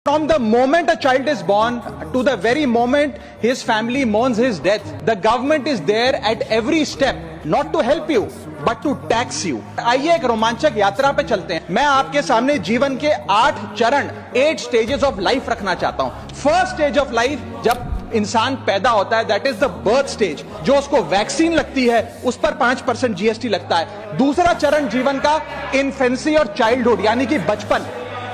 From the moment a child is born to the very moment his family mourns his death, the government is there at every step, not to help you, but to tax you. आइए एक रोमांचक यात्रा पे चलते हैं। मैं आपके सामने जीवन के 8 चरण, 8 स्टेजेस ऑफ लाइफ रखना चाहता हूं। फर्स्ट स्टेज ऑफ लाइफ, जब इंसान पैदा होता है, that is the birth stage. जो उसको वैक्सीन लगती है उस पर 5% जीएसटी लगता है। दूसरा चरण जीवन का इन्फेंसी और चाइल्डहुड, यानी कि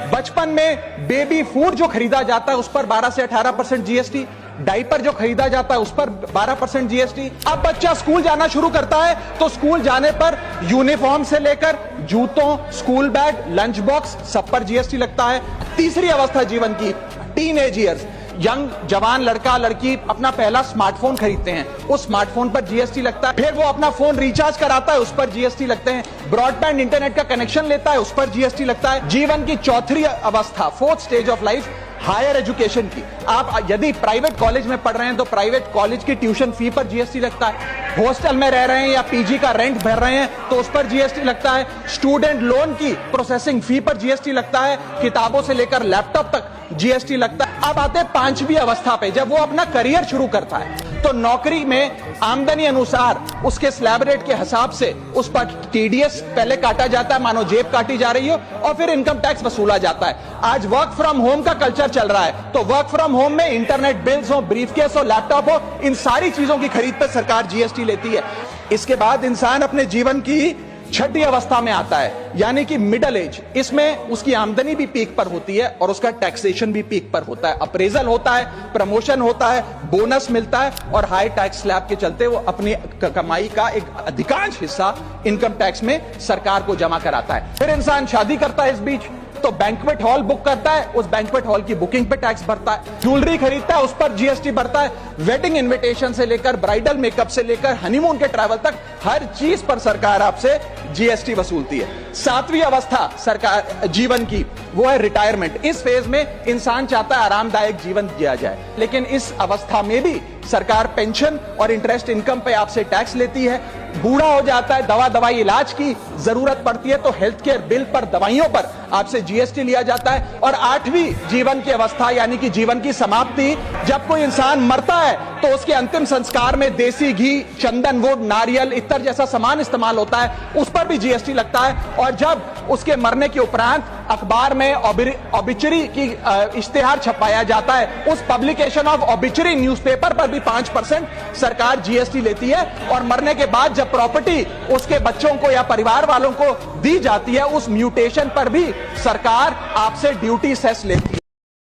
बचपन में बेबी फूड जो खरीदा जाता है उस पर 12 से 18% जीएसटी, डायपर जो खरीदा जाता है उस पर 12% जीएसटी। अब बच्चा स्कूल जाना शुरू करता है तो स्कूल जाने पर यूनिफॉर्म से लेकर जूतों, स्कूल बैग, लंच बॉक्स, सब पर जीएसटी लगता है। तीसरी अवस्था जीवन की, टीनेज ईयर्स, यंग जवान लड़का लड़की अपना पहला स्मार्टफोन खरीदते हैं, उस स्मार्टफोन पर जीएसटी लगता है। फिर वो अपना फोन रिचार्ज कराता है, उस पर जीएसटी लगते हैं। ब्रॉडबैंड इंटरनेट का कनेक्शन लेता है, उस पर जीएसटी लगता है। जीवन की चौथी अवस्था, fourth stage of life, higher education की। आप यदि प्राइवेट कॉलेज में पढ़ रहे हैं तो प्राइवेट कॉलेज की ट्यूशन फी पर जीएसटी लगता है। हॉस्टल में रह रहे हैं या पीजी का रेंट भर रहे हैं तो उस पर जीएसटी लगता है। स्टूडेंट लोन की प्रोसेसिंग फी पर जीएसटी लगता है। किताबों से लेकर लैपटॉप तक जीएसटी लगता है। अब आते हैं 5वीं अवस्था पे, जब वो अपना करियर शुरू करता है तो नौकरी में आमदनी अनुसार उसके स्लैब रेट के हिसाब से उस पर टीडीएस पहले काटा जाता है, मानो जेब काटी जा रही हो, और फिर इनकम टैक्स वसूला जाता है। आज वर्क फ्रॉम होम का कल्चर चल रहा है तो वर्क फ्रॉम होम में इंटरनेट बिल्स हो, ब्रीफकेस हो, लैपटॉप हो, इन सारी चीजों की खरीद पर सरकार जीएसटी लेती है। इसके बाद इंसान अपने जीवन की 6ठी अवस्था में आता है, यानी कि मिडिल एज। इसमें उसकी आमदनी भी पीक पर होती है और उसका टैक्सेशन भी पीक पर होता है। अप्रेजल होता है, प्रमोशन होता है, बोनस मिलता है और हाई टैक्स स्लैब के चलते वो अपनी कमाई का एक अधिकांश हिस्सा इनकम टैक्स में सरकार को जमा कराता है। फिर इंसान शादी करता है, इस बीच तो बैंक्वेट हॉल बुक करता है, उस बैंक्वेट हॉल की बुकिंग पे टैक्स भरता है। ज्वेलरी खरीदता है, उस पर जीएसटी भरता है। वेडिंग इनविटेशन से लेकर ब्राइडल मेकअप से लेकर हनीमून के ट्रैवल तक हर चीज पर सरकार आपसे जीएसटी वसूलती है। 7वीं अवस्था सरकार जीवन की, वो है रिटायरमेंट। इस फेज में इंसान चाहता है आरामदायक जीवन जिया जाए, लेकिन इस अवस्था में भी सरकार पेंशन और इंटरेस्ट इनकम पे आपसे टैक्स लेती है। बूढ़ा हो जाता है, दवाई इलाज की जरूरत पड़ती है तो हेल्थ केयर बिल पर, दवाइयों पर आपसे जीएसटी लिया जाता है। और 8वीं जीवन की अवस्था, यानी कि जीवन की समाप्ति, जब कोई इंसान मरता है तो उसके अंतिम संस्कार में देसी घी, चंदन वुड, नारियल, इत्तर जैसा सामान इस्तेमाल होता है, उस पर भी जीएसटी लगता है। और जब उसके मरने के उपरांत अखबार में ऑबिचरी की इश्तेहार छपाया जाता है, उस पब्लिकेशन ऑफ ऑबिचरी न्यूज़पेपर पर भी 5% सरकार जीएसटी लेती है। और मरने के बाद जब प्रॉपर्टी उसके बच्चों को या परिवार वालों को दी जाती है, उस म्यूटेशन पर भी सरकार आपसे ड्यूटी सेस लेती है।